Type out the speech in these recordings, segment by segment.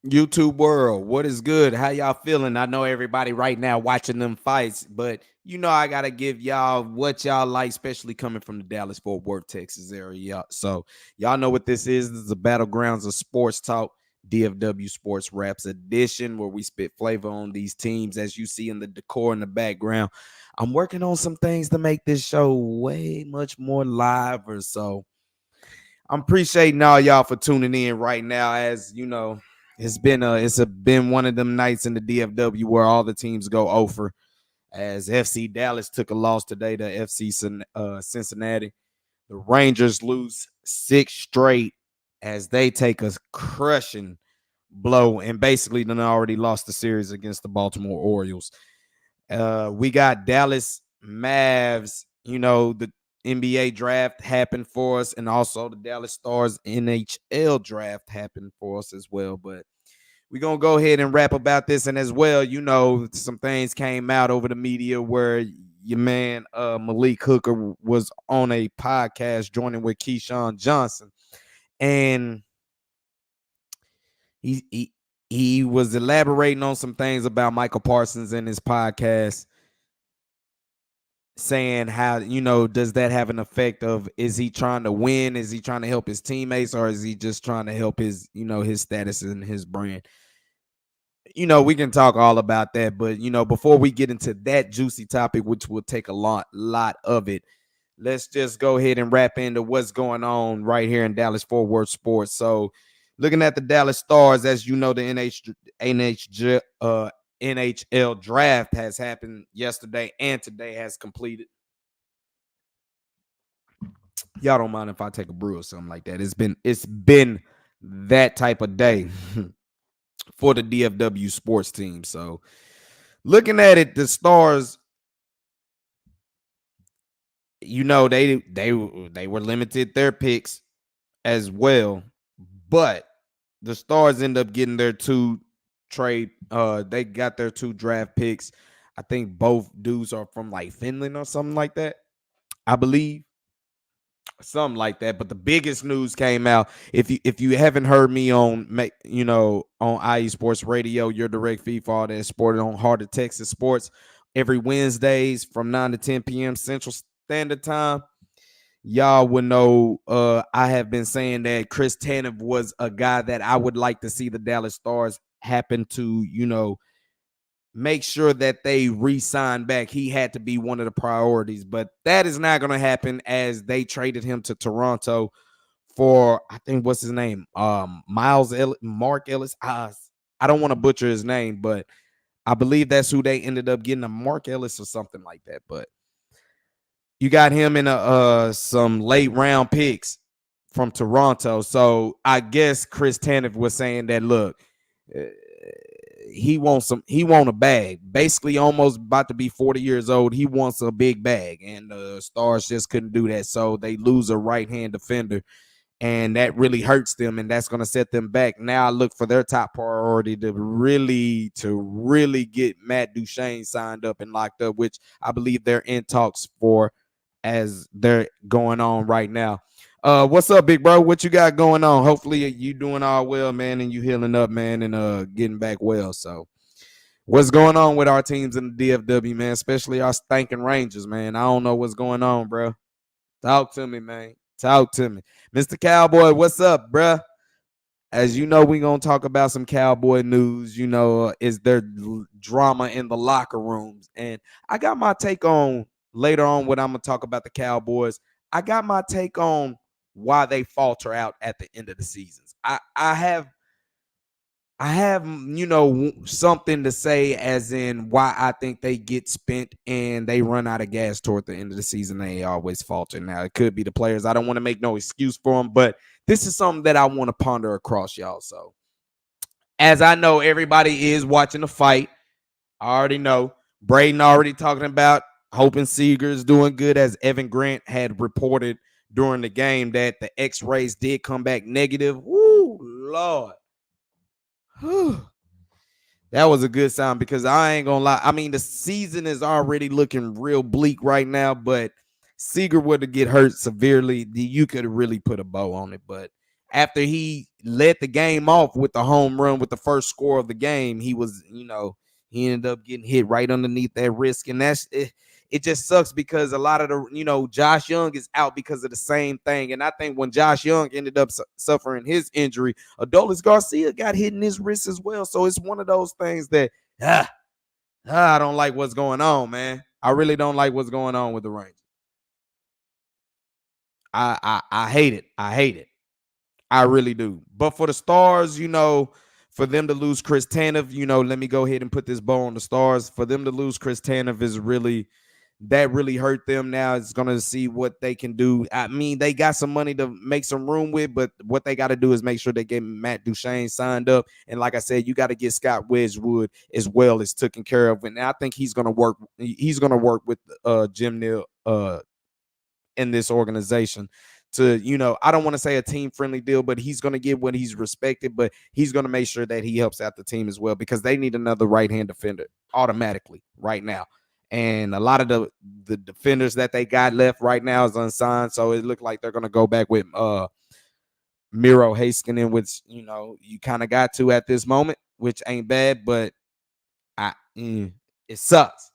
YouTube world, what is good? How y'all feeling? I know everybody right now watching them fights, but I gotta give y'all what y'all like, especially coming from the Dallas Fort Worth, Texas area. So y'all know what this is. This is the Battlegrounds of Sports Talk, DFW Sports Raps edition, where we spit flavor on these teams. As you see in the decor in the background, I'm working on some things to make this show way much more live. Or so I'm appreciating all y'all for tuning in right now. As you know, been one of them nights in the DFW where all the teams go over. As FC Dallas took a loss today to Cincinnati. The Rangers lose 6 straight as they take a crushing blow and basically then already lost the series against the Baltimore Orioles. We got Dallas Mavs. The NBA draft happened for us, and also the Dallas Stars NHL draft happened for us as well. But we're gonna go ahead and rap about this, and as well, some things came out over the media where your man Malik Hooker was on a podcast joining with Keyshawn Johnson, and he he he was elaborating on some things about Michael Parsons in his podcast, saying how does that have an effect of, is he trying to win, is he trying to help his teammates, or is he just trying to help his his status and his brand. We can talk all about that, but before we get into that juicy topic, which will take a lot of it, let's just go ahead and wrap into what's going on right here in Dallas Fort Worth sports. So looking at the Dallas Stars, as you know, the NHL draft has happened yesterday and today has completed. Y'all don't mind if I take a brew or something like that. It's been that type of day for the DFW sports team. So looking at it, the Stars, they were limited their picks as well, but the Stars end up getting their they got their 2 draft picks. I think both dudes are from like Finland or something like that, I believe. Something like that. But the biggest news came out. If you haven't heard me on IE Sports Radio, your direct feed for all that sport on Heart of Texas Sports every Wednesdays from 9 to 10 p.m. Central Standard Time. Y'all would know I have been saying that Chris Tanev was a guy that I would like to see the Dallas Stars happen to, make sure that they re-sign back. He had to be one of the priorities, but that is not going to happen as they traded him to Toronto for, I think, what's his name? Mark Ellis. I don't want to butcher his name, but I believe that's who they ended up getting, a Mark Ellis or something like that. But you got him in some late round picks from Toronto. So I guess Chris Tanev was saying that, look, uh, he want a bag. Basically, almost about to be 40 years old. He wants a big bag, and the Stars just couldn't do that. So they lose a right hand defender, and that really hurts them, and that's going to set them back. Now I look for their top priority to really get Matt Duchene signed up and locked up, which I believe they're in talks for, as they're going on right now. What's up, big bro? What you got going on? Hopefully you doing all well, man, and you healing up, man, and getting back well. So what's going on with our teams in the DFW, man, especially our stinking Rangers, man? I don't know what's going on, bro. Talk to me, man. Talk to me. Mr. Cowboy, what's up, bruh? As you know, we're going to talk about some Cowboy news. Is there drama in the locker rooms? And I got my take on later on what I'm going to talk about the Cowboys. I got my take on why they falter out at the end of the seasons. I have something to say, as in why I think they get spent and they run out of gas toward the end of the season. They always falter. Now, it could be the players. I don't want to make no excuse for them, but this is something that I want to ponder across y'all. So, as I know, everybody is watching the fight. I already know. Braden already talking about hoping Seager is doing good, as Evan Grant had reported during the game that the X-rays did come back negative. Woo, Lord. That was a good sign, because I ain't gonna lie. I mean, the season is already looking real bleak right now, but Seager were to get hurt severely, you could have really put a bow on it. But after he led the game off with the home run with the first score of the game, he was, he ended up getting hit right underneath that wrist. And that's it. It just sucks because a lot of the, Josh Young is out because of the same thing. And I think when Josh Young ended up suffering his injury, Adolis Garcia got hit in his wrist as well. So it's one of those things that I don't like what's going on, man. I really don't like what's going on with the Rangers. I hate it. I hate it. I really do. But for the Stars, for them to lose Chris Tanev, let me go ahead and put this bow on the Stars. For them to lose Chris Tanev is really hurt them. Now it's going to see what they can do. I mean, they got some money to make some room with, but what they got to do is make sure they get Matt Duchene signed up. And like I said, you got to get Scott Wedgwood as well as taken care of. And I think he's going to work. He's going to work with Jim Neal in this organization to, I don't want to say a team friendly deal, but he's going to get what he's respected, but he's going to make sure that he helps out the team as well, because they need another right-hand defender automatically right now. And a lot of the defenders that they got left right now is unsigned. So it looked like they're going to go back with Miro Heiskanen, which, you kind of got to at this moment, which ain't bad, but it sucks.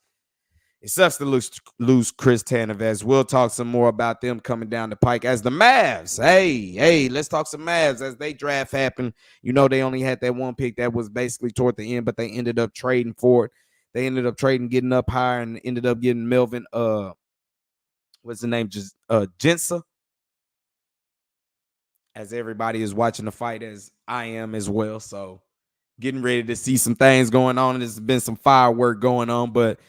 It sucks to lose Chris Tanev. We'll talk some more about them coming down the pike as the Mavs. Hey, let's talk some Mavs as they draft happened. They only had that one pick that was basically toward the end, but they ended up trading for it. They ended up getting up higher, and ended up getting Melvin. What's the name? Just Jensa. As everybody is watching the fight, as I am as well. So getting ready to see some things going on. And there's been some firework going on, but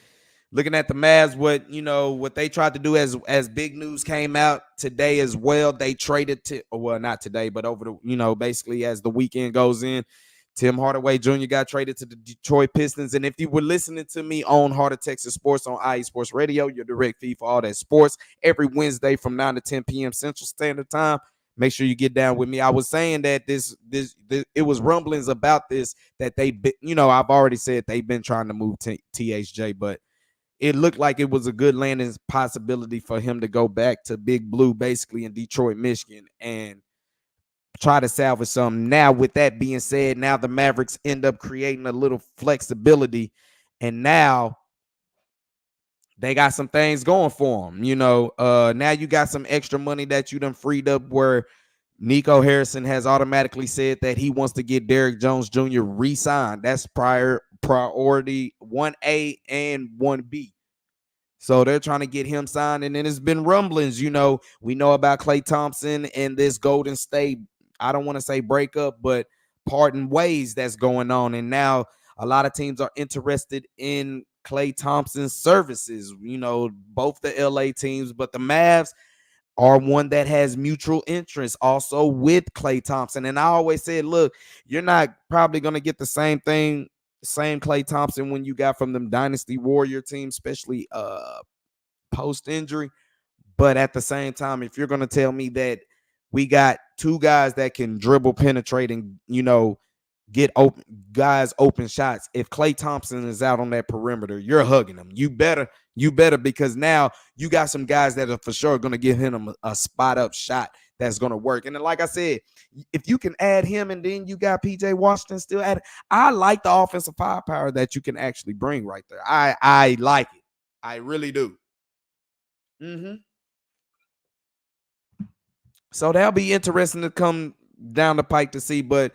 looking at the Mavs, what they tried to do as big news came out today as well. They traded not today, but over the, basically as the weekend goes in, Tim Hardaway Jr. got traded to the Detroit Pistons. And if you were listening to me on Heart of Texas Sports on IE Sports Radio, your direct feed for all that sports, every Wednesday from 9 to 10 p.m. Central Standard Time, make sure you get down with me. I was saying that this it was rumblings about this, that I've already said they've been trying to move THJ, but it looked like it was a good landing possibility for him to go back to Big Blue, basically in Detroit, Michigan, and try to salvage something. Now, with that being said, now the Mavericks end up creating a little flexibility, and now they got some things going for them. Now you got some extra money that you done freed up, where Nico Harrison has automatically said that he wants to get Derrick Jones Jr. re-signed. That's priority 1A and 1B. So they're trying to get him signed. And then it's been rumblings, we know about Klay Thompson and this Golden State, I don't want to say breakup, but parting ways that's going on. And now a lot of teams are interested in Klay Thompson's services, both the LA teams, but the Mavs are one that has mutual interest also with Klay Thompson. And I always said, look, you're not probably going to get the same Klay Thompson when you got from them Dynasty Warrior team, especially post-injury. But at the same time, if you're going to tell me that we got two guys that can dribble, penetrate, and, get open shots, if Klay Thompson is out on that perimeter, you're hugging him. You better, because now you got some guys that are for sure going to give him a spot up shot that's going to work. And then, like I said, if you can add him and then you got PJ Washington still add, I like the offensive firepower that you can actually bring right there. I like it. I really do. So that'll be interesting to come down the pike to see, but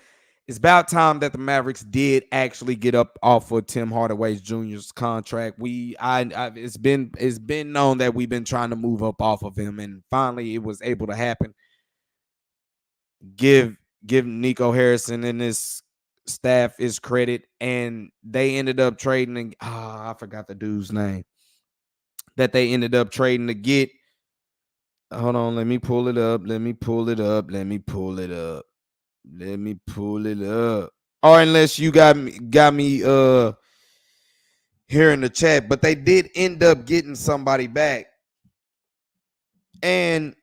it's about time that the Mavericks did actually get up off of Tim Hardaway Jr.'s contract. It's been known that we've been trying to move up off of him, and finally it was able to happen. Give Nico Harrison and his staff his credit, and they ended up trading. And I forgot the dude's name that they ended up trading to get. Hold on, let me pull it up. Or unless you got me here in the chat, but they did end up getting somebody back. And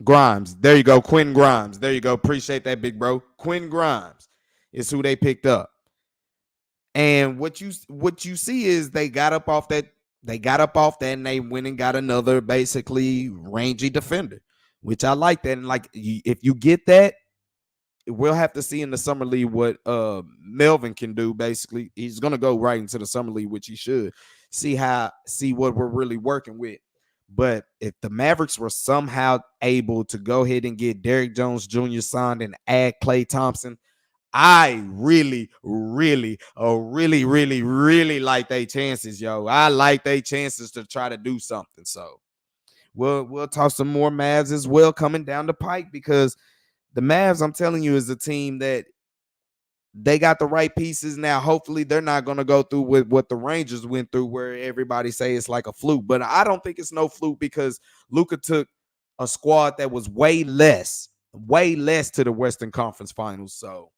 Grimes, there you go, Quinn Grimes. There you go. Appreciate that, big bro. Quinn Grimes is who they picked up. And what you see is they got up off that, and they went and got another basically rangy defender. which I like that. And like, if you get that, we'll have to see in the summer league what Melvin can do. Basically, he's gonna go right into the summer league, which he should see what we're really working with. But if the Mavericks were somehow able to go ahead and get Derrick Jones Jr. signed and add Klay Thompson, I really, really, really like their chances, yo. I like their chances to try to do something. So we'll talk some more Mavs as well coming down the pike, because the Mavs, I'm telling you, is a team that they got the right pieces. Now, hopefully they're not going to go through with what the Rangers went through, where everybody say it's like a fluke. But I don't think it's no fluke, because Luka took a squad that was way less to the Western Conference Finals. So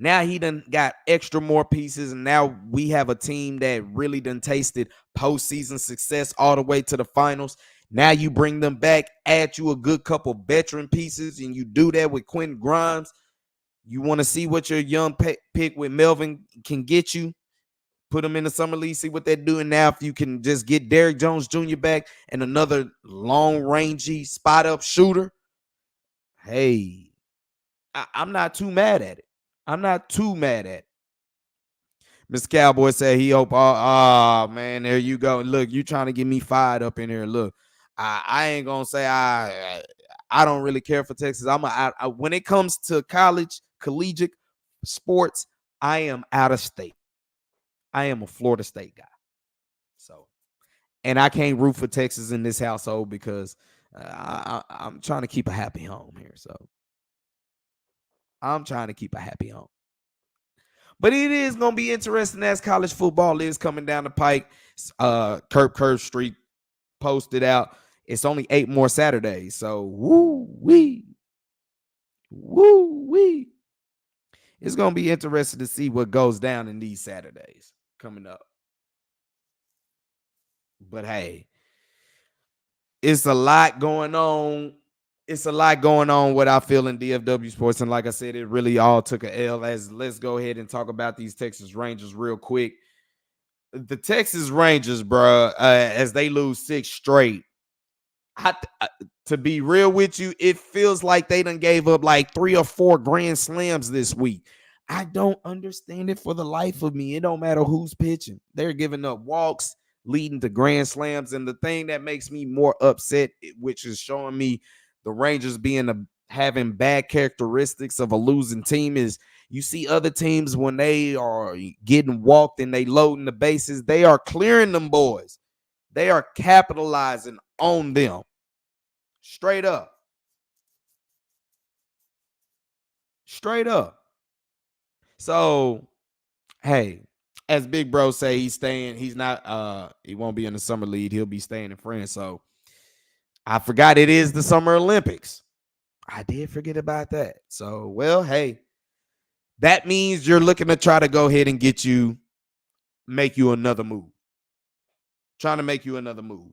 now he done got extra more pieces, and now we have a team that really done tasted postseason success all the way to the finals. Now you bring them back, add you a good couple veteran pieces, and you do that with Quentin Grimes. You want to see what your young pick with Melvin can get you. Put them in the summer league, see what they're doing now. If you can just get Derrick Jones Jr. back and another long-rangey spot-up shooter, hey, I'm not too mad at it. I'm not too mad at it. Mr. Cowboy said he hope. Oh, man, there you go. Look, you trying to get me fired up in here. Look, I ain't gonna say I don't really care for Texas. When it comes to collegiate sports, I am out of state. I am a Florida State guy. So, and I can't root for Texas in this household, because I'm trying to keep a happy home here. So I'm trying to keep a happy home. But it is going to be interesting as college football is coming down the pike. Curve Street posted out. It's only 8 more Saturdays. So, woo-wee. It's going to be interesting to see what goes down in these Saturdays coming up. But, hey, it's a lot going on. It's a lot going on what I feel in DFW sports. And like I said, it really all took a L. Let's go ahead and talk about these Texas Rangers real quick. The Texas Rangers, bro, as they lose 6 straight, to be real with you, it feels like they done gave up like 3 or 4 grand slams this week. I don't understand it for the life of me. It don't matter who's pitching. They're giving up walks, leading to grand slams. And the thing that makes me more upset, which is showing me the Rangers having bad characteristics of a losing team, is you see other teams when they are getting walked and they loading the bases, they are clearing them boys. They are capitalizing on them. Straight up. So, hey, as Big Bro say, he's staying. He's not. He won't be in the summer league. He'll be staying in France. So I forgot it is the Summer Olympics. I did forget about that. So, well, hey, that means you're looking to try to go ahead and make you another move. Trying to make you another move.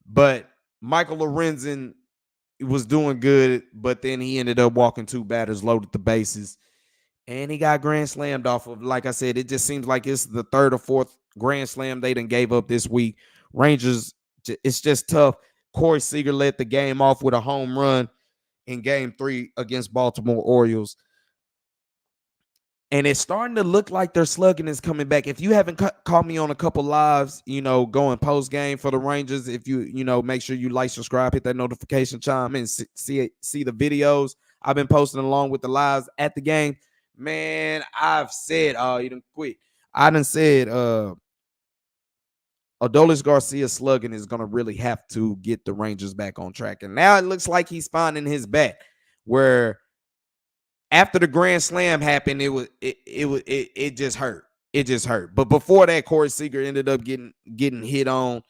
But Michael Lorenzen was doing good, but then he ended up walking 2 batters, loaded the bases, and he got grand slammed off of. Like I said, it just seems like it's the 3rd or 4th grand slam they done gave up this week. Rangers, it's just tough. Corey Seager led the game off with a home run in Game 3 against Baltimore Orioles. And it's starting to look like their slugging is coming back. If you haven't caught me on a couple lives, going post game for the Rangers, if you make sure you like, subscribe, hit that notification chime, and see the videos I've been posting along with the lives at the game. Man, I've said, you done quit. I done said, Adolis Garcia slugging is going to really have to get the Rangers back on track. And now it looks like he's finding his bat, where after the grand slam happened, it just hurt. It just hurt. But before that, Corey Seager ended up getting hit on,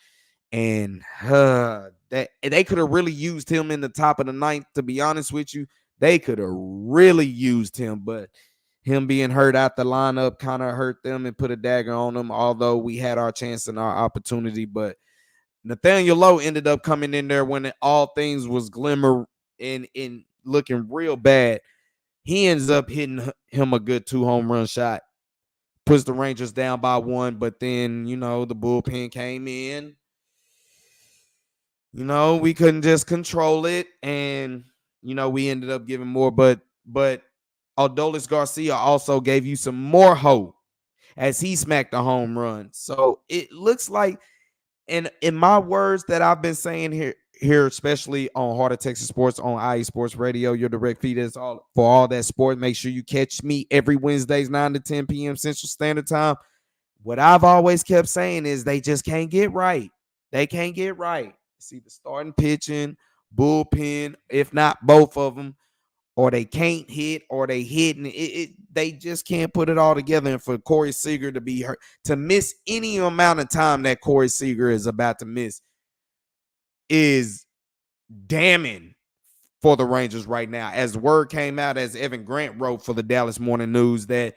and that they could have really used him in the top of the 9th. To be honest with you, they could have really used him, but him being hurt out the lineup kind of hurt them and put a dagger on them. Although we had our chance and our opportunity, but Nathaniel Lowe ended up coming in there when all things was glimmer and looking real bad. He ends up hitting him a good 2 home run shot, puts the Rangers down by 1, but then, the bullpen came in we couldn't just control it, and we ended up giving more. But Adolis Garcia also gave you some more hope as he smacked a home run. So it looks like, and in my words that I've been saying here, especially on Heart of Texas Sports on IE Sports Radio, your direct feed is all for all that sport. Make sure you catch me every Wednesdays 9 to 10 p.m. Central Standard Time. What I've always kept saying is they just can't get right. They can't get right. See the starting pitching, bullpen, if not both of them, or they can't hit, or they hit, and they just can't put it all together. And for Corey Seager to be hurt, to miss any amount of time that Corey Seager is about to miss, is damning for the Rangers right now. As word came out, as Evan Grant wrote for the Dallas Morning News, that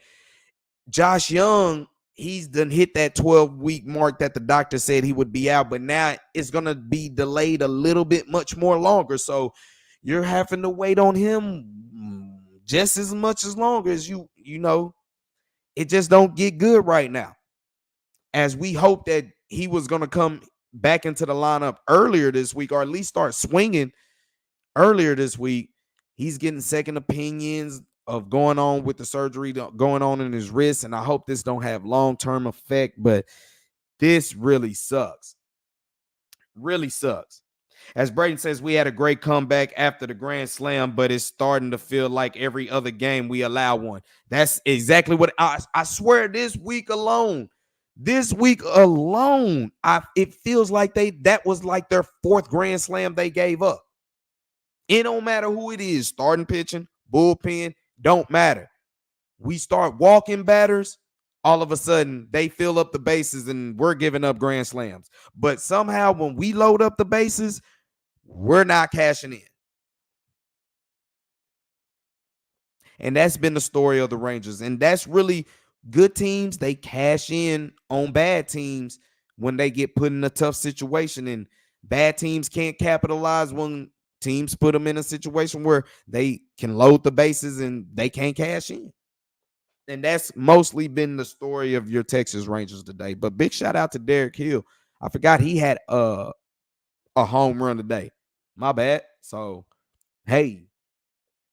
Josh Young, he's done hit that 12-week mark that the doctor said he would be out, but now it's going to be delayed a little bit much more longer. So you're having to wait on him just as much as long as it just don't get good right now. As we hope that he was going to come back into the lineup earlier this week, or at least start swinging earlier this week, he's getting second opinions of going on with the surgery going on in his wrist, and I hope this don't have long-term effect, but this really sucks. Really sucks. As Braden says, we had a great comeback after the Grand Slam, but it's starting to feel like every other game we allow one. That's exactly what I swear this week alone, it feels like that was like their fourth Grand Slam they gave up. It don't matter who it is, starting pitching, bullpen, don't matter. We start walking batters, all of a sudden they fill up the bases and we're giving up Grand Slams. But somehow when we load up the bases, we're not cashing in. And that's been the story of the Rangers. And that's really good teams. They cash in on bad teams when they get put in a tough situation. And bad teams can't capitalize when teams put them in a situation where they can load the bases and they can't cash in. And that's mostly been the story of your Texas Rangers today. But big shout out to Derek Hill. I forgot he had a home run today. My bad. So, hey,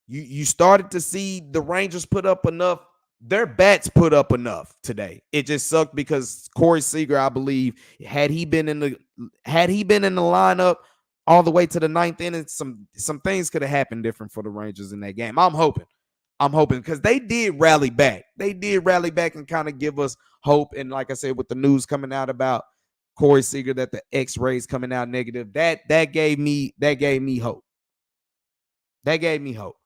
you started to see the Rangers put up enough. Their bats put up enough today. It just sucked because Corey Seager, I believe, had he been in the lineup all the way to the ninth inning, some things could have happened different for the Rangers in that game. I'm hoping because they did rally back. They did rally back and kind of give us hope. And like I said, with the news coming out about Corey Seager, that the X-rays coming out negative, that gave me hope. That gave me hope.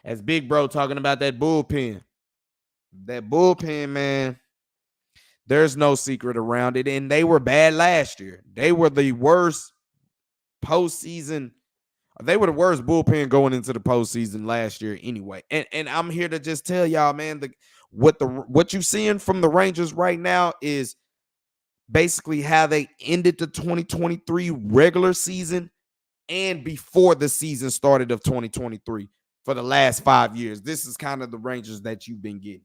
As Big Bro talking about that bullpen, man, there's no secret around it. And they were bad last year. They were the worst postseason. They were the worst bullpen going into the postseason last year anyway. And I'm here to just tell y'all, man, what you seeing from the Rangers right now is basically how they ended the 2023 regular season and before the season started of 2023 for the last 5 years. This is kind of the Rangers that you've been getting.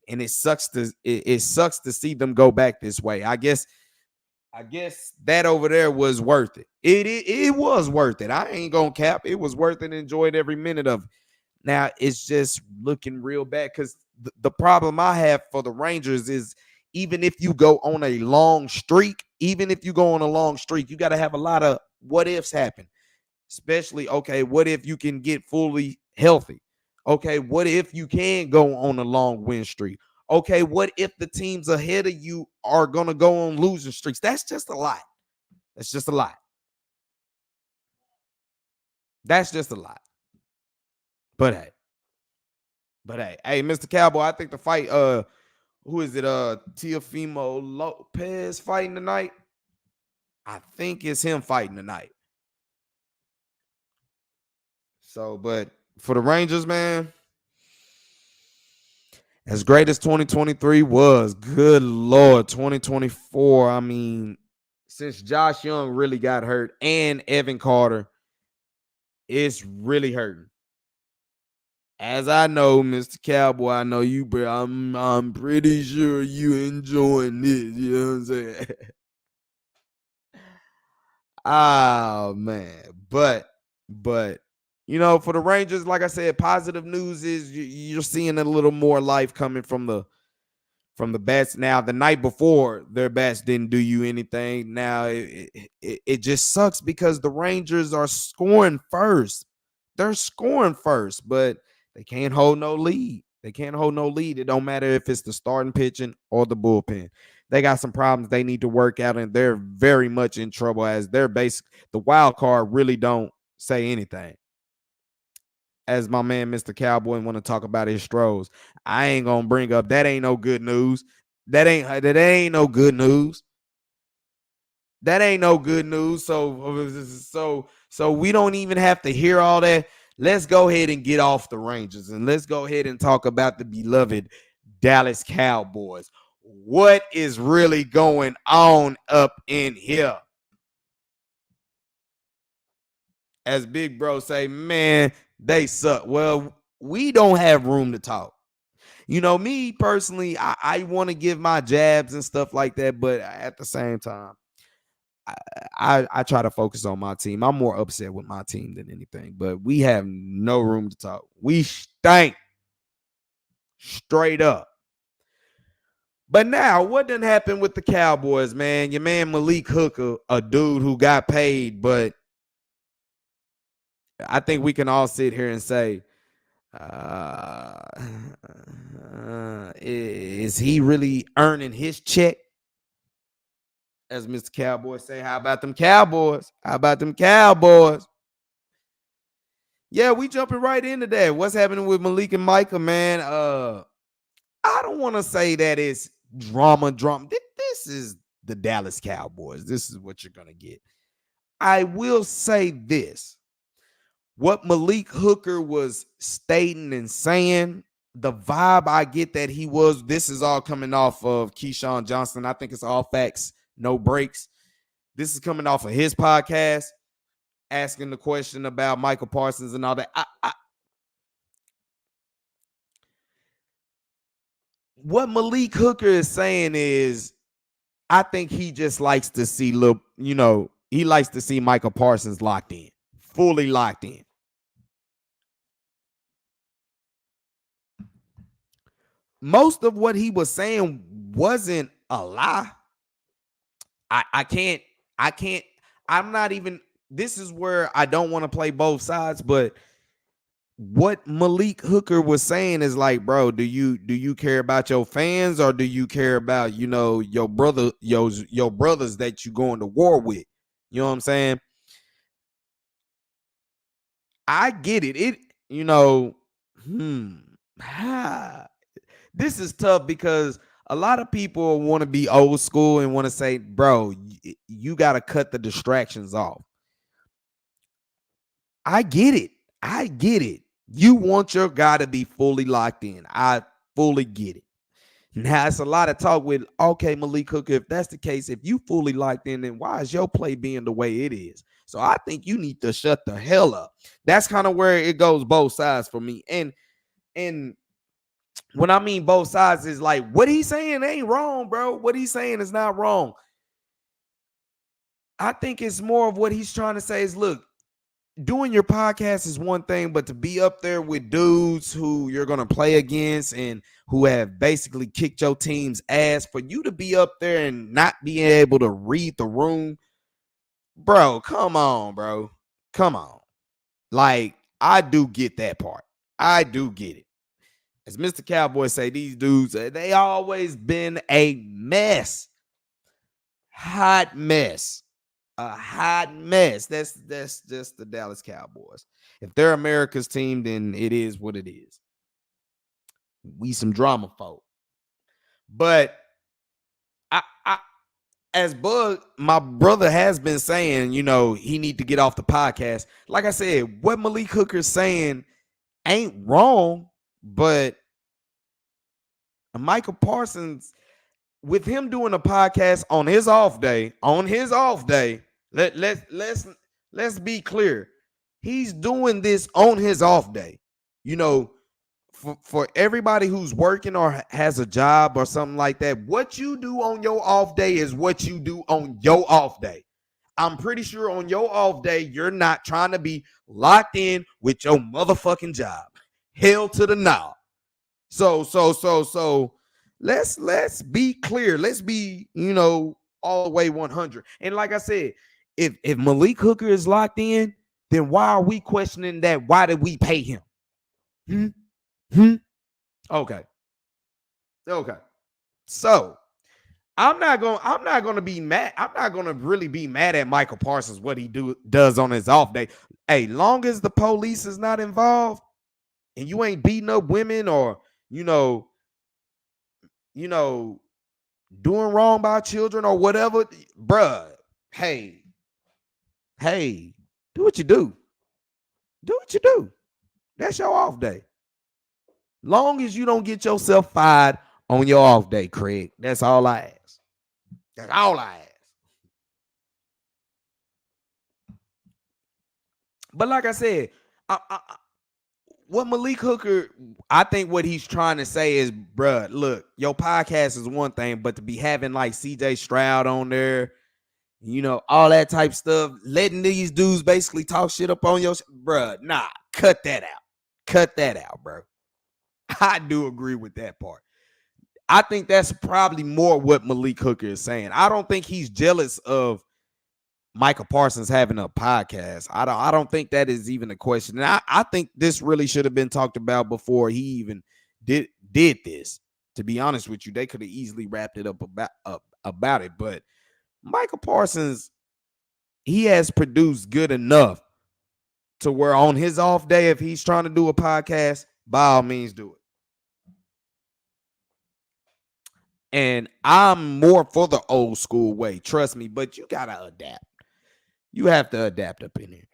And it sucks to see them go back this way. I guess that over there was worth it. It was worth it. I ain't gonna cap. It was worth it. Enjoyed every minute of it. Now it's just looking real bad because the problem I have for the Rangers is even if you go on a long streak, you got to have a lot of what ifs happen. Especially, okay, what if you can get fully healthy? Okay, what if you can go on a long win streak? Okay, what if the teams ahead of you are going to go on losing streaks? That's just a lot. That's just a lot. That's just a lot. But hey, Mr. Cowboy, I think the fight, who is it? Teofimo Lopez fighting tonight? I think it's him fighting tonight. So, but for the Rangers, man, as great as 2023 was, good Lord, 2024, I mean, since Josh Young really got hurt and Evan Carter, it's really hurting. As I know, Mr. Cowboy, I know you, but I'm pretty sure you enjoying this. You know what I'm saying? Oh man, but for the Rangers, like I said, positive news is you're seeing a little more life coming from the bats. Now, the night before, their bats didn't do you anything. Now, it just sucks because the Rangers are scoring first. They're scoring first, but they can't hold no lead. They can't hold no lead. It don't matter if it's the starting pitching or the bullpen. They got some problems they need to work out, and they're very much in trouble as they're the wild card really don't say anything. As my man Mr. Cowboy want to talk about his Stros, I ain't gonna bring up that ain't no good news. That ain't no good news. That ain't no good news. So we don't even have to hear all that. Let's go ahead and get off the Rangers and let's go ahead and talk about the beloved Dallas Cowboys. What is really going on up in here? As Big Bro say, man, they suck. Well, we don't have room to talk. Me personally, I want to give my jabs and stuff like that, but at the same time, I try to focus on my team. I'm more upset with my team than anything, but we have no room to talk. We stink straight up. But now, what done happened with the Cowboys, man? Your man Malik Hooker, a dude who got paid, but I think we can all sit here and say, is he really earning his check? As Mr. Cowboy say, how about them Cowboys? How about them Cowboys? Yeah, we jumping right into that. What's happening with Malik and Micah, man? I don't want to say that it's drama. This is the Dallas Cowboys. This is what you're going to get. I will say this. What Malik Hooker was stating and saying, the vibe I get that this is all coming off of Keyshawn Johnson. I think it's all facts, no breaks. This is coming off of his podcast, asking the question about Michael Parsons and all that. What Malik Hooker is saying is, I think he just likes to see he likes to see Michael Parsons locked in, fully locked in. Most of what he was saying wasn't a lie. I'm not even, this is where I don't want to play both sides, but what Malik Hooker was saying is like, bro, do you care about your fans or do you care about, your brothers that you going to war with? You know what I'm saying? I get it. This is tough because a lot of people want to be old school and want to say, bro, you got to cut the distractions off. I get it. You want your guy to be fully locked in. I fully get it. Now, it's a lot of talk with, okay, Malik Hooker, if that's the case, if you fully locked in, then why is your play being the way it is? So I think you need to shut the hell up. That's kind of where it goes both sides for me. And when I mean both sides is like, what he's saying ain't wrong, bro. What he's saying is not wrong. I think it's more of what he's trying to say is, look, doing your podcast is one thing, but to be up there with dudes who you're going to play against and who have basically kicked your team's ass, for you to be up there and not being able to read the room, bro, come on, bro. Come on. Like, I do get that part. I do get it. As Mr. Cowboy say, these dudes, they always been a mess. Hot mess. A hot mess. That's just the Dallas Cowboys. If they're America's team, then it is what it is. We some drama folk. But as Bug, my brother has been saying, he need to get off the podcast. Like I said, what Malik Hooker's saying ain't wrong, but Michael Parsons, with him doing a podcast on his off day, let's be clear. He's doing this on his off day. For everybody who's working or has a job or something like that, what you do on your off day is what you do on your off day. I'm pretty sure on your off day, you're not trying to be locked in with your motherfucking job. Hell to the no. So let's be clear. Let's be, all the way 100. And like I said, if Malik Hooker is locked in, then why are we questioning that? Why did we pay him? Hmm? Hmm? Okay. Okay. So I'm not gonna be mad. I'm not gonna really be mad at Michael Parsons what he does on his off day. Hey, long as the police is not involved and you ain't beating up women or you know, you know, doing wrong by children or whatever, bruh. Hey, hey, do what you do. Do what you do. That's your off day. Long as you don't get yourself fired on your off day, Craig. That's all I ask. That's all I ask. But like I said, what Malik Hooker, I think what he's trying to say is, bruh, look, your podcast is one thing, but to be having like CJ Stroud on there, all that type stuff, letting these dudes basically talk shit up on your, bruh, nah, cut that out. Cut that out, bro. I do agree with that part. I think that's probably more what Malik Hooker is saying. I don't think he's jealous of Michael Parsons having a podcast. I don't think that is even a question. And I think this really should have been talked about before he even did this. To be honest with you, they could have easily wrapped it up about it. But Michael Parsons, he has produced good enough to where on his off day, if he's trying to do a podcast, by all means do it. And I'm more for the old school way, trust me, but you gotta adapt. You have to adapt up in here.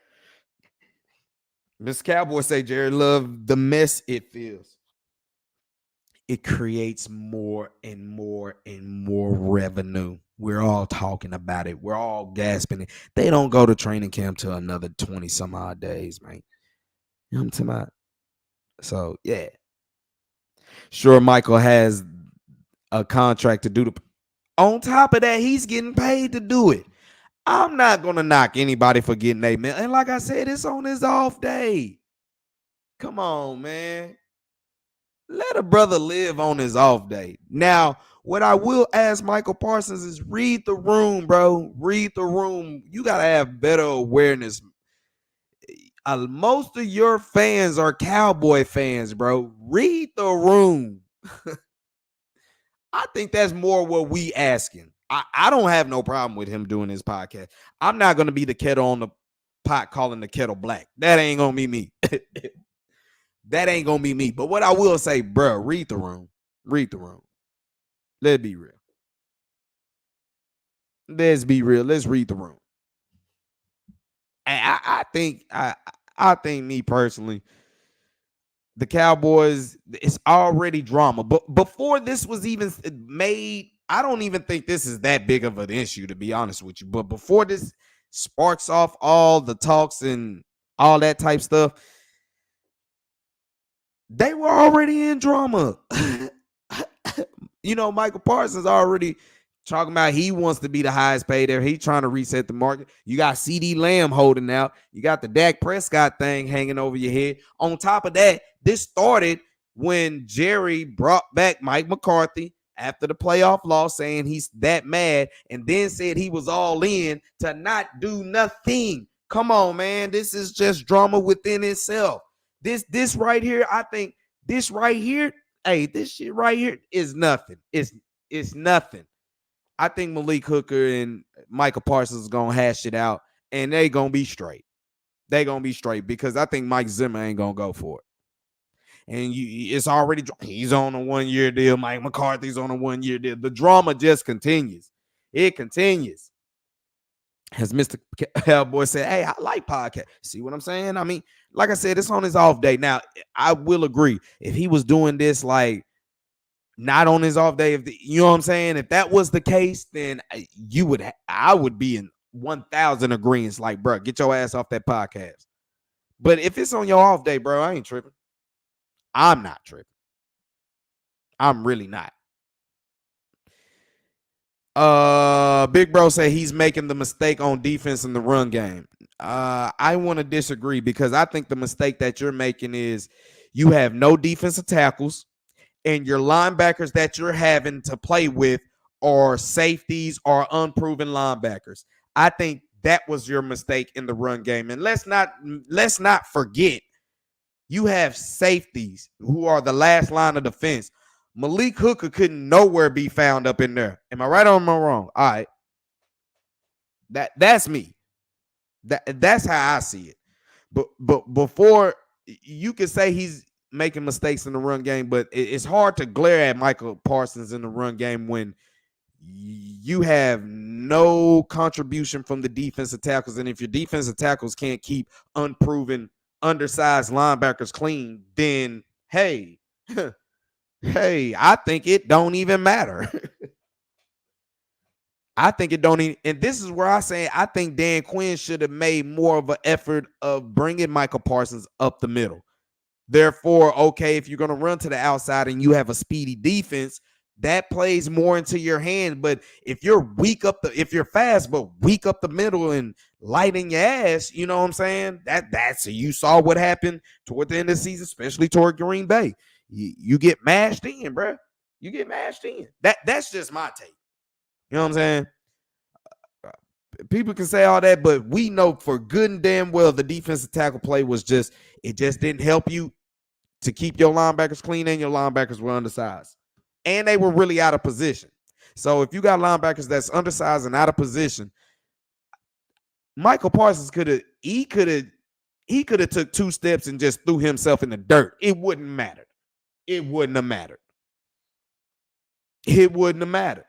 Miss Cowboy say Jared Love, the mess it feels. It creates more and more and more revenue. We're all talking about it. We're all gasping it. They don't go to training camp till another 20 some odd days, man. You know what I'm talking about? So yeah. Sure, Michael has a contract to do the on top of that, he's getting paid to do it. I'm not gonna knock anybody for getting a man. And like I said, it's on his off day. Come on, man. Let a brother live on his off day. Now, what I will ask Michael Parsons is read the room, bro. Read the room. You gotta have better awareness. Most of your fans are Cowboy fans, bro. Read the room. I think that's more what we asking. I don't have no problem with him doing his podcast. I'm not gonna be the kettle on the pot calling the kettle black. That ain't gonna be me. That ain't gonna be me. But what I will say, bro, read the room. Read the room. Let's be real. Let's be real. Let's read the room. And I think me personally, the Cowboys, it's already drama. But before this was even made, I don't even think this is that big of an issue, to be honest with you. But before this sparks off all the talks and all that type stuff, they were already in drama. Michael Parsons already talking about he wants to be the highest paid there. He's trying to reset the market. You got CD Lamb holding out. You got the Dak Prescott thing hanging over your head. On top of that, this started when Jerry brought back Mike McCarthy after the playoff loss, saying he's that mad, and then said he was all in to not do nothing. Come on, man. This is just drama within itself. This right here, I think this right here, hey, this shit right here is nothing. It's nothing. I think Malik Hooker and Michael Parsons is gonna hash it out, and they gonna be straight. They gonna be straight because I think Mike Zimmer ain't gonna go for it. And it's already he's on a 1-year deal. Mike McCarthy's on a 1-year deal. The drama just continues. It continues. As Mr. Cowboy said, hey, I like podcasts. See what I'm saying? I mean, like I said, it's on his off day. Now, I will agree. If he was doing this like not on his off day, you know what I'm saying? If that was the case, then I would be in 1,000 agreements. Like, bro, get your ass off that podcast. But if it's on your off day, bro, I ain't tripping. I'm not tripping. I'm really not. Big Bro said he's making the mistake on defense in the run game. I want to disagree because I think the mistake that you're making is you have no defensive tackles and your linebackers that you're having to play with are safeties or unproven linebackers. I think that was your mistake in the run game. And let's not forget you have safeties who are the last line of defense. Malik Hooker couldn't nowhere be found up in there. Am I right or am I wrong? All right. That's me. That's how I see it. But before you could say he's making mistakes in the run game, but it's hard to glare at Michael Parsons in the run game when you have no contribution from the defensive tackles. And if your defensive tackles can't keep unproven, undersized linebackers clean, then hey, hey, I think it don't even matter. I think it don't even, and this is where I say I think Dan Quinn should have made more of an effort of bringing Michael Parsons up the middle. Therefore, okay, if you're going to run to the outside and you have a speedy defense, that plays more into your hand. But if you're if you're fast but weak up the middle and light in your ass, you know what I'm saying? That's you saw what happened toward the end of the season, especially toward Green Bay. You get mashed in, bro. You get mashed in. That's just my take. You know what I'm saying? People can say all that, but we know for good and damn well the defensive tackle play was just didn't help you to keep your linebackers clean, and your linebackers were undersized. And they were really out of position. So if you got linebackers that's undersized and out of position, Michael Parsons could have took 2 steps and just threw himself in the dirt. It wouldn't matter. It wouldn't have mattered. It wouldn't have mattered.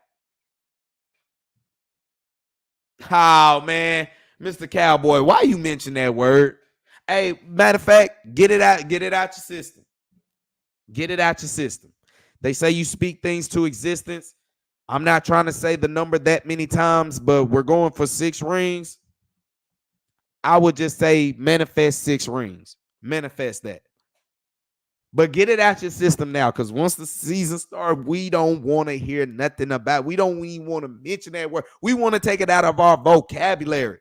Oh man, Mr. Cowboy, why you mention that word? Hey, matter of fact, get it out your system. Get it out your system. They say you speak things to existence. I'm not trying to say the number that many times, but we're going for 6 rings. I would just say manifest 6 rings. Manifest that. But get it out your system now, because once the season starts, we don't want to hear nothing about. We don't even want to mention that word. We want to take it out of our vocabulary.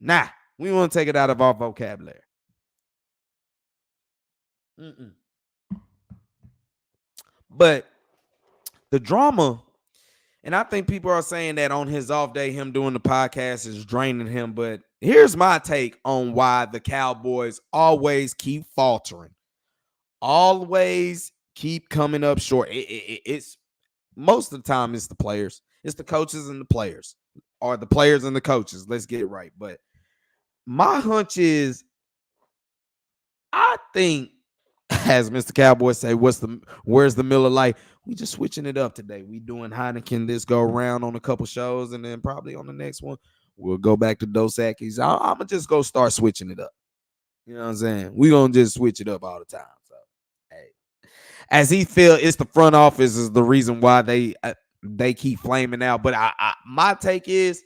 Nah, we want to take it out of our vocabulary. But the drama, and I think people are saying that on his off day, him doing the podcast is draining him. But here's my take on why the Cowboys always keep faltering, always keep coming up short. It's most of the time it's the players, it's the coaches and the players, or the players and the coaches. Let's get it right. But my hunch is, I think, as Mr. Cowboy say, where's the Miller Lite? We just switching it up today. We doing Heineken this go around on a couple shows, and then probably on the next one we'll go back to Dos Equis. I'm gonna just go start switching it up. You know what I'm saying? We gonna just switch it up all the time. So, hey, as he feel, it's the front office is the reason why they keep flaming out. But my take is,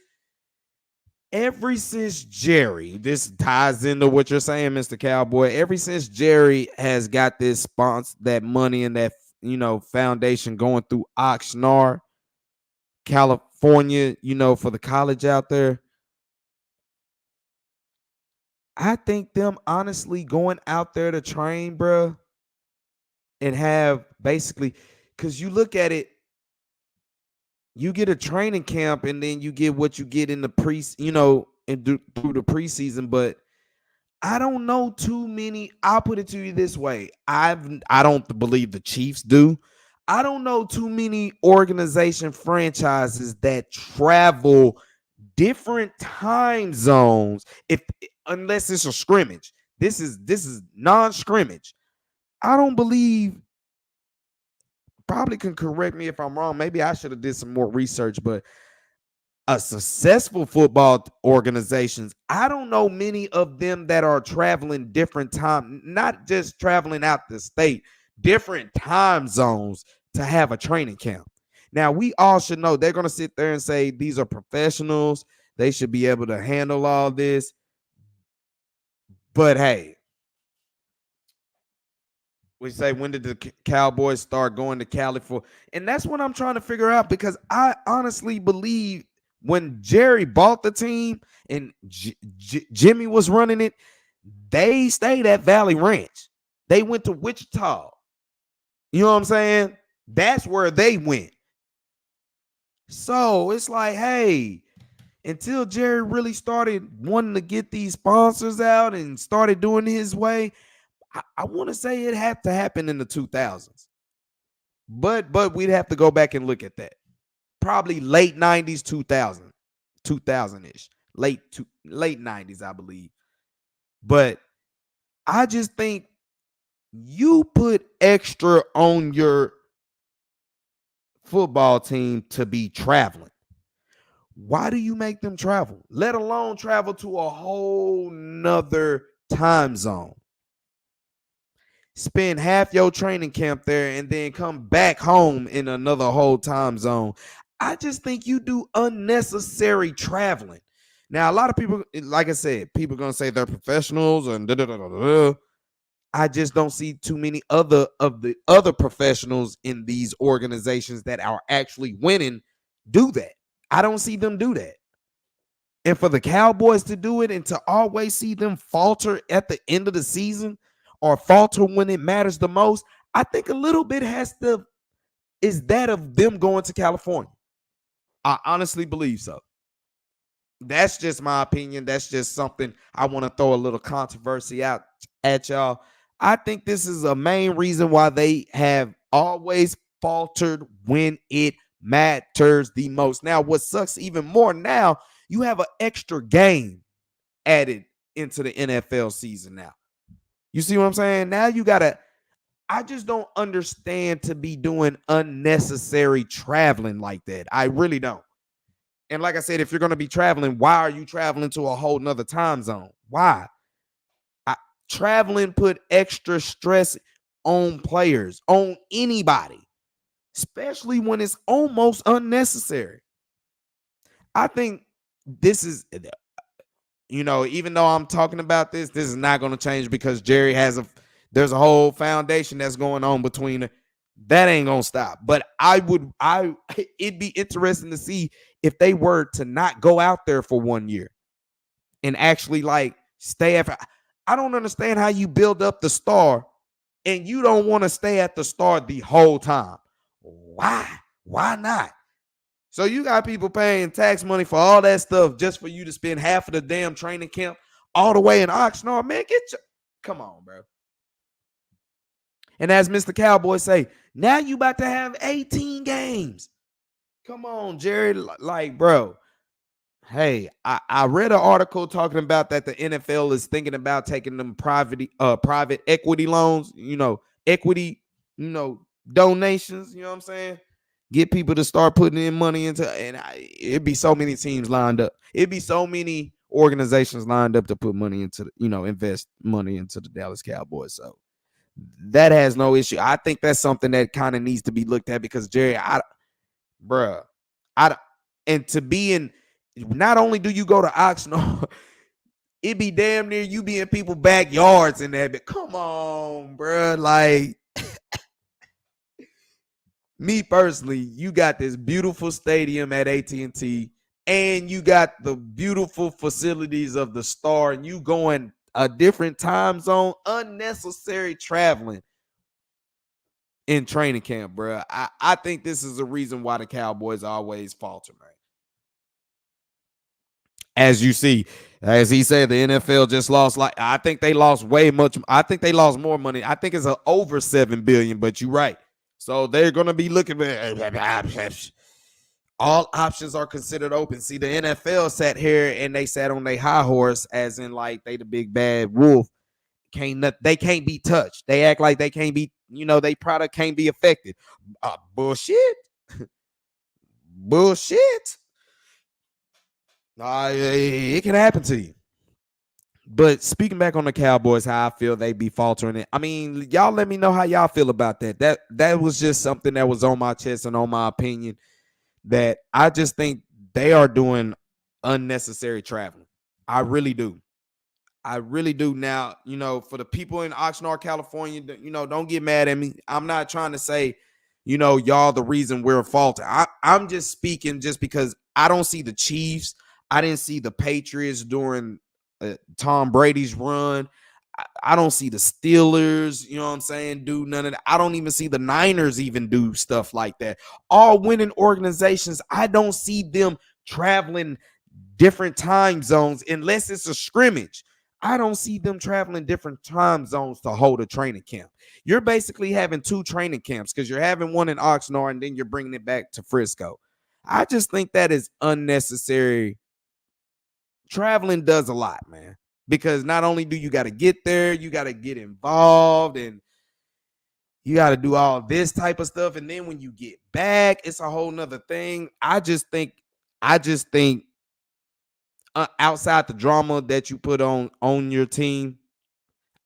ever since Jerry, this ties into what you're saying, Mr. Cowboy. Ever since Jerry has got this sponsor, that money and that foundation going through Oxnard, California, for the college out there. I think them honestly going out there to train, bro, and have basically, because you look at it, you get a training camp and then you get what you get in the through the preseason. But I don't know too many. I'll put it to you this way. I don't believe the Chiefs do. I don't know too many organization franchises that travel different time zones unless it's a scrimmage. This is non-scrimmage. I don't believe, probably can correct me if I'm wrong. Maybe I should have did some more research, but a successful football organizations, I don't know many of them that are traveling different time, not just traveling out the state, different time zones to have a training camp. Now, we all should know they're going to sit there and say these are professionals. They should be able to handle all this. But hey, We say, when did the Cowboys start going to Cali for? And that's what I'm trying to figure out, because I honestly believe when Jerry bought the team and Jimmy was running it, they stayed at Valley Ranch. They went to Wichita. You know what I'm saying? That's where they went. So it's like, hey, until Jerry really started wanting to get these sponsors out and started doing his way, I want to say it had to happen in the 2000s. But we'd have to go back and look at that. Probably late 90s, 2000-ish. Late 90s, I believe. But I just think you put extra on your football team to be traveling. Why do you make them travel? Let alone travel to a whole nother time zone. Spend half your training camp there and then come back home in another whole time zone. I just think you do unnecessary traveling. Now, a lot of people, like I said, people are going to say they're professionals and da-da-da-da-da. I just don't see too many of the other professionals in these organizations that are actually winning do that. I don't see them do that. And for the Cowboys to do it and to always see them falter at the end of the season or falter when it matters the most, I think a little bit is that of them going to California. I honestly believe so. That's just my opinion. That's just something I want to throw a little controversy out at y'all. I think this is a main reason why they have always faltered when it matters the most. Now, what sucks even more now, you have an extra game added into the NFL season now. You see what I'm saying? Now you got to, I just don't understand to be doing unnecessary traveling like that. I really don't. And like I said, if you're going to be traveling, why are you traveling to a whole nother time zone? Why? Traveling put extra stress on players, on anybody, especially when it's almost unnecessary. I think this is, even though I'm talking about this is not going to change because Jerry there's a whole foundation that's going on between. That ain't going to stop. But it'd be interesting to see if they were to not go out there for 1 year and actually stay after. I don't understand how you build up the star and you don't want to stay at the star the whole time. Why? Why not? So you got people paying tax money for all that stuff just for you to spend half of the damn training camp all the way in Oxnard. Man, come on, bro. And as Mr. Cowboy say, now you about to have 18 games. Come on, Jerry. Bro. Hey, I read an article talking about that the NFL is thinking about taking them private equity loans, equity, donations, you know what I'm saying? Get people to start putting in money into, and it'd be so many teams lined up. It'd be so many organizations lined up to put money into, invest money into the Dallas Cowboys. So that has no issue. I think that's something that kind of needs to be looked at because Jerry, and to be in, not only do you go to Oxnard, it be damn near you be in people's backyards in there. But come on, bro. Me personally, you got this beautiful stadium at AT&T, and you got the beautiful facilities of the Star, and you going a different time zone, unnecessary traveling in training camp, bro. I think this is a reason why the Cowboys always falter, man. As you see, as he said, the NFL just lost. I think they lost way much. I think they lost more money. I think it's over $7 billion. But you're right. So they're gonna be looking at all options are considered open. See, the NFL sat here and they sat on their high horse, as in they the big bad wolf. They can't be touched. They act like they can't be. They product can't be affected. Bullshit. Bullshit. It can happen to you. But speaking back on the Cowboys, how I feel they be faltering it. I mean, y'all let me know how y'all feel about that. That was just something that was on my chest and on my opinion that I just think they are doing unnecessary traveling. I really do. I really do. Now, for the people in Oxnard, California, don't get mad at me. I'm not trying to say, y'all the reason we're faulty. I'm just speaking just because I don't see the Chiefs. I didn't see the Patriots during Tom Brady's run. I don't see the Steelers, you know what I'm saying, do none of that. I don't even see the Niners even do stuff like that. All winning organizations, I don't see them traveling different time zones unless it's a scrimmage. I don't see them traveling different time zones to hold a training camp. You're basically having two training camps because you're having one in Oxnard and then you're bringing it back to Frisco. I just think that is unnecessary. Traveling does a lot, man, because not only do you got to get there, you got to get involved and you got to do all this type of stuff. And then when you get back, it's a whole nother thing. I just think outside the drama that you put on your team,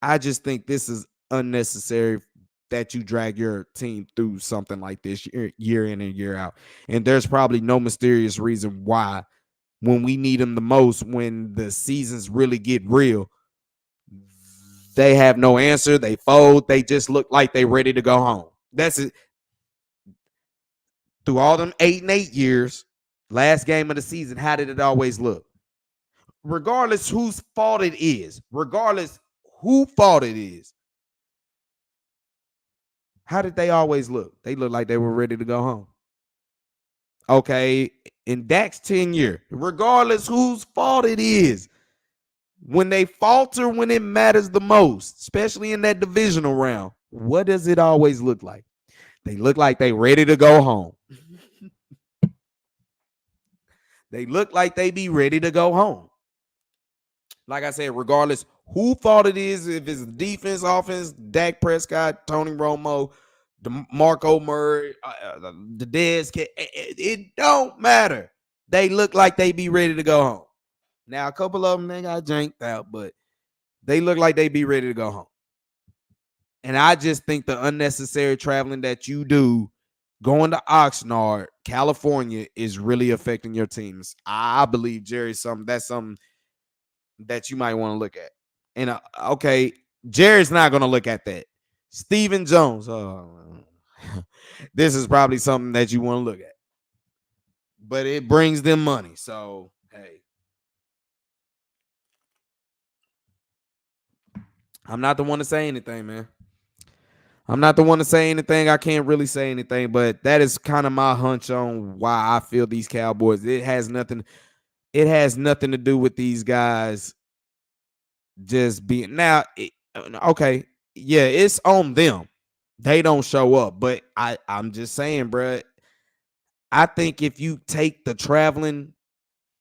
I just think this is unnecessary that you drag your team through something like this year in and year out. And there's probably no mysterious reason why when we need them the most, when the seasons really get real, they have no answer. They fold. They just look like they ready to go home. That's it. Through all them 8 years, last game of the season, how did it always look? Regardless whose fault it is, how did they always look? They look like they were ready to go home. Okay, in Dak's tenure, regardless whose fault it is, when they falter when it matters the most, especially in that divisional round, what does it always look like? They look like they ready to go home. They look like they be ready to go home. Like I said, regardless who fault it is, if it's the defense, offense, Dak Prescott, Tony Romo, DeMarco Murray, the Dez, it don't matter. They look like they be ready to go home. Now, a couple of them, they got janked out, but they look like they be ready to go home. And I just think the unnecessary traveling that you do going to Oxnard, California, is really affecting your teams. I believe, Jerry, that's something that you might want to look at. And okay, Jerry's not going to look at that. Stephen Jones, this is probably something that you want to look at. But it brings them money. So, hey. I'm not the one to say anything, man. I'm not the one to say anything. I can't really say anything, but that is kind of my hunch on why I feel these Cowboys. It has nothing to do with these guys just being now. Okay, yeah, it's on them. They don't show up, but I'm just saying, bro. I think if you take the traveling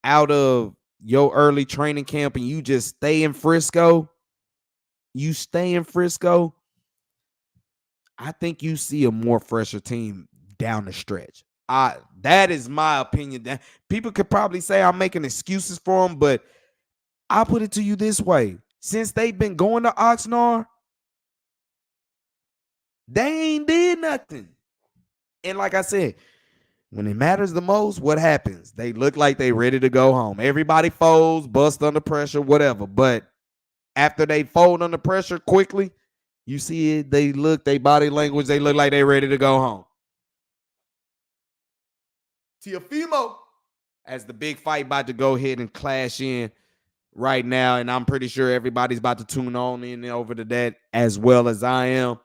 out of your early training camp and you just stay in Frisco, I think you see a more fresher team down the stretch. That is my opinion. That people could probably say I'm making excuses for them, but I'll put it to you this way. Since they've been going to Oxnard, they ain't did nothing. And like I said, when it matters the most, what happens? They look like they ready to go home. Everybody folds, bust under pressure, whatever. But after they fold under pressure quickly, you see it, they body language, they look like they ready to go home. Teofimo, as the big fight about to go ahead and clash in right now, and I'm pretty sure everybody's about to tune on in over to that as well as I am.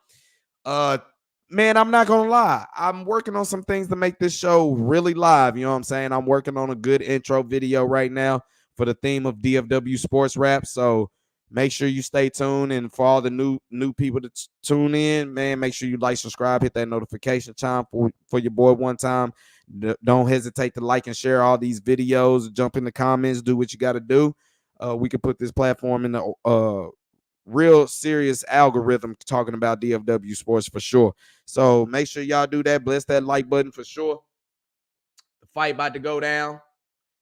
Man, I'm not gonna lie. I'm working on some things to make this show really live. You know what I'm saying? I'm working on a good intro video right now for the theme of DFW Sports Rap. So make sure you stay tuned. And for all the new people to tune in, man, make sure you like, subscribe, hit that notification chime for your boy one time. Don't hesitate to like and share all these videos. Jump in the comments. Do what you got to do. We can put this platform in the real serious algorithm talking about DFW sports for sure. So make sure y'all do that. Bless that like button for sure. The fight about to go down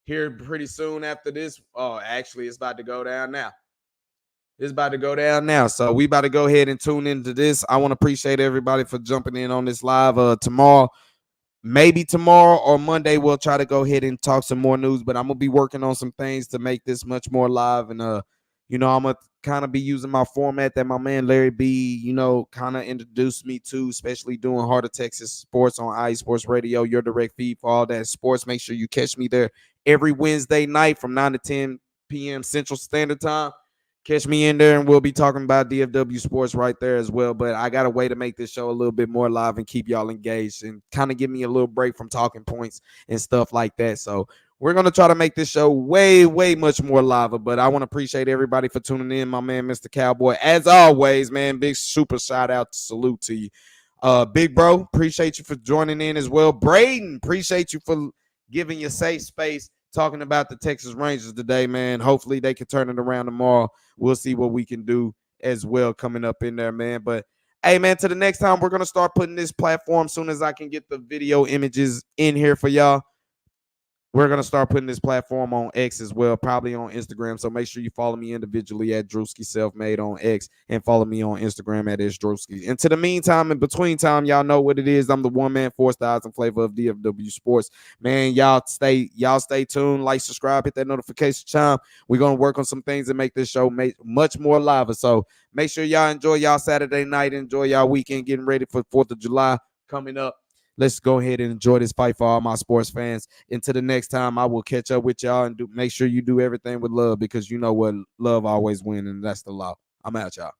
here pretty soon after this. Oh, actually, it's about to go down now. So we about to go ahead and tune into this. I want to appreciate everybody for jumping in on this live. Maybe tomorrow or Monday, we'll try to go ahead and talk some more news, but I'm going to be working on some things to make this much more live and I'm gonna kind of be using my format that my man Larry B, kind of introduced me to, especially doing Heart of Texas Sports on iSports Radio, your direct feed for all that sports. Make sure you catch me there every Wednesday night from 9 to 10 p.m. Central Standard Time. Catch me in there, and we'll be talking about DFW sports right there as well. But I got a way to make this show a little bit more live and keep y'all engaged and kind of give me a little break from talking points and stuff like that. So we're going to try to make this show way, way much more live. But I want to appreciate everybody for tuning in, my man, Mr. Cowboy. As always, man, big super shout out, salute to you. Big bro, appreciate you for joining in as well. Braden, appreciate you for giving your safe space, talking about the Texas Rangers today, man. Hopefully they can turn it around tomorrow. We'll see what we can do as well coming up in there, man. But hey, man, to the next time, we're going to start putting this platform soon as I can get the video images in here for y'all. We're going to start putting this platform on X as well, probably on Instagram. So make sure you follow me individually at Drewski Selfmade on X and follow me on Instagram at Drewski. And to the meantime, in between time, y'all know what it is. I'm the one man, four styles and flavor of DFW Sports. Man, y'all stay tuned, like, subscribe, hit that notification chime. We're going to work on some things and make this show much more live. So make sure y'all enjoy y'all Saturday night, enjoy y'all weekend, getting ready for 4th of July coming up. Let's go ahead and enjoy this fight for all my sports fans. Until the next time, I will catch up with y'all and make sure you do everything with love, because you know what, love always wins, and that's the law. I'm out, y'all.